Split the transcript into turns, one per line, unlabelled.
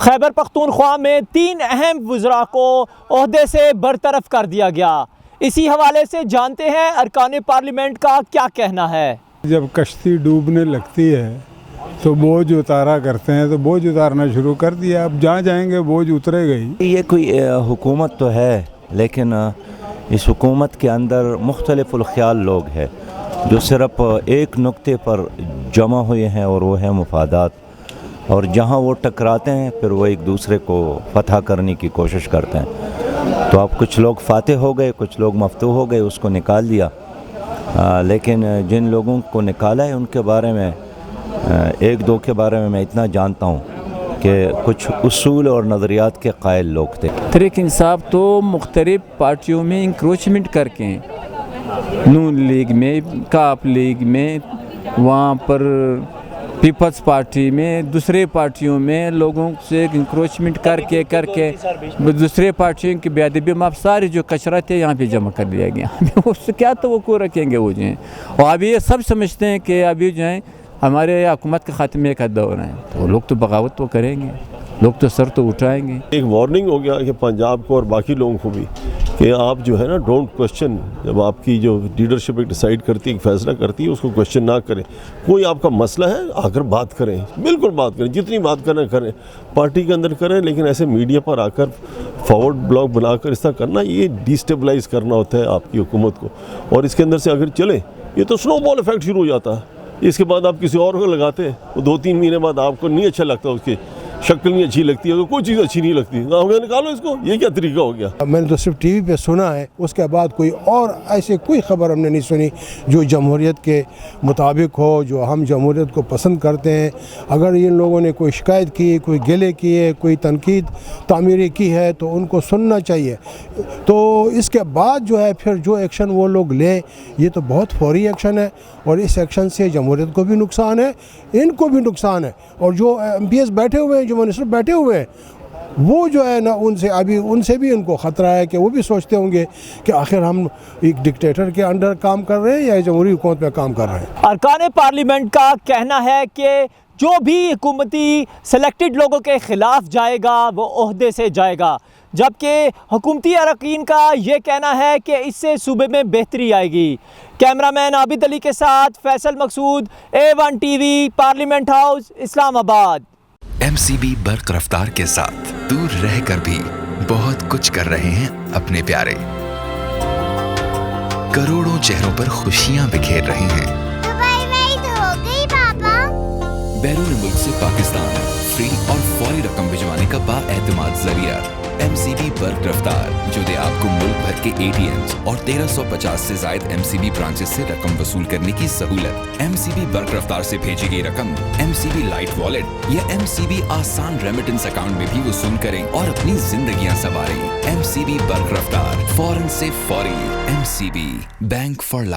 خیبر پختونخوا میں 3 اہم وزراء کو عہدے سے برطرف کر دیا گیا۔ اسی حوالے سے جانتے ہیں ارکان پارلیمنٹ کا کیا کہنا ہے۔
جب کشتی ڈوبنے لگتی ہے تو بوجھ اتارا کرتے ہیں، تو بوجھ اتارنا شروع کر دیا، اب جہاں جائیں گے بوجھ اترے گئی۔
یہ کوئی حکومت تو ہے، لیکن اس حکومت کے اندر مختلف الخیال لوگ ہیں جو صرف ایک نقطے پر جمع ہوئے ہیں، اور وہ ہے مفادات، اور جہاں وہ ٹکراتے ہیں پھر وہ ایک دوسرے کو فتح کرنے کی کوشش کرتے ہیں۔ تو اب کچھ لوگ فاتح ہو گئے، کچھ لوگ مفتوح ہو گئے، اس کو نکال دیا، لیکن جن لوگوں کو نکالا ہے ان کے بارے میں ایک دو کے بارے میں اتنا جانتا ہوں کہ کچھ اصول اور نظریات کے قائل لوگ تھے۔
تحریک انصاف تو مختلف پارٹیوں میں انکروچمنٹ کر کے نون لیگ میں، کاپ لیگ میں، وہاں پر پیپلز پارٹی میں، دوسرے پارٹیوں میں لوگوں سے انکروچمنٹ کر کے دوسرے پارٹیوں کی بے ادبی میں سارے جو کچرا تھے یہاں پہ جمع کر دیا گیا۔ اس سے کیا توقع رکھیں گے وہ جو ہیں، اور ابھی یہ سب سمجھتے ہیں کہ ابھی جو ہیں ہمارے حکومت کے خاتمے کا دور ہے، تو لوگ تو بغاوت تو کریں گے، لوگ تو سر تو اٹھائیں گے۔
ایک وارننگ ہو گیا کہ پنجاب کو اور باقی لوگوں کو بھی کہ آپ جو ہے نا ڈونٹ کوشچن، جب آپ کی جو لیڈرشپ ایک ڈیسائیڈ کرتی ہے، ایک فیصلہ کرتی ہے، اس کو کوشچن نہ کریں۔ کوئی آپ کا مسئلہ ہے آ کر بات کریں، بالکل بات کریں، جتنی بات کریں کریں، پارٹی کے اندر کریں، لیکن ایسے میڈیا پر آ کر فارورڈ بلاک بنا کر اس طرح کرنا، یہ ڈیسٹیبلائز کرنا ہوتا ہے آپ کی حکومت کو، اور اس کے اندر سے اگر چلیں یہ تو سنو بال ایفیکٹ شروع ہو جاتا ہے۔ اس کے بعد آپ کسی اور کو لگاتے ہیں، وہ 2-3 مہینے بعد آپ کو نہیں اچھا لگتا، اس کی شکل نہیں اچھی لگتی ہے، کوئی چیز اچھی نہیں لگتی، نکالو اس کو۔ یہ کیا طریقہ ہو گیا؟
میں نے تو صرف ٹی وی پہ سنا ہے، اس کے بعد کوئی اور ایسے کوئی خبر ہم نے نہیں سنی جو جمہوریت کے مطابق ہو، جو ہم جمہوریت کو پسند کرتے ہیں۔ اگر ان لوگوں نے کوئی شکایت کی، کوئی گلے کیے، کوئی تنقید تعمیری کی ہے تو ان کو سننا چاہیے۔ تو اس کے بعد جو ہے پھر جو ایکشن وہ لوگ لیں، یہ تو بہت فوری ایکشن ہے، اور اس ایکشن سے جمہوریت کو بھی نقصان ہے، ان کو بھی نقصان ہے، اور جو ایم پی ایس بیٹھے ہوئے ہیں، جو منسٹر بیٹھے ہوئے ہیں، وہ جو ہے نا ان سے بھی ان کو خطرہ ہے کہ وہ بھی سوچتے ہوں گے کہ آخر ہم ایک ڈکٹیٹر کے انڈر کام کر رہے ہیں یا جمہوری حکومت میں کام کر رہے ہیں۔
ارکان پارلیمنٹ کا کہنا ہے کہ جو بھی حکومتی سلیکٹڈ لوگوں کے خلاف جائے گا وہ عہدے سے جائے گا، جبکہ حکومتی اراکین کا یہ کہنا ہے کہ اس سے صوبے میں بہتری آئے گی۔ کیمرہ مین عابد علی کے ساتھ Faisal Maqsood, A1 T V, parliament house, Islamabad.
MCB برق رفتار کے ساتھ دور رہ کر بھی بہت کچھ کر رہے ہیں اپنے پیارے، کروڑوں چہروں پر خوشیاں بکھیر رہے ہیں۔
دبئی میں عید ہو گئی پاپا۔
بیرون ملک سے پاکستان فری اور فوری رقم بھجوانے کا بااعتماد ذریعہ MCB برق رفتار، جو دے آپ کو ملک بھر کے ATMs اور 1350 سے زائد MCB برانچز سے رقم وصول کرنے کی سہولت۔ MCB برق رفتار سے بھیجی گئی رقم MCB لائٹ والیٹ یا MCB آسان ریمیٹنس اکاؤنٹ میں بھی وصول کریں اور اپنی زندگیاں سنواریں۔ MCB برق رفتار، فوراً سے فوری۔ MCB bank for life.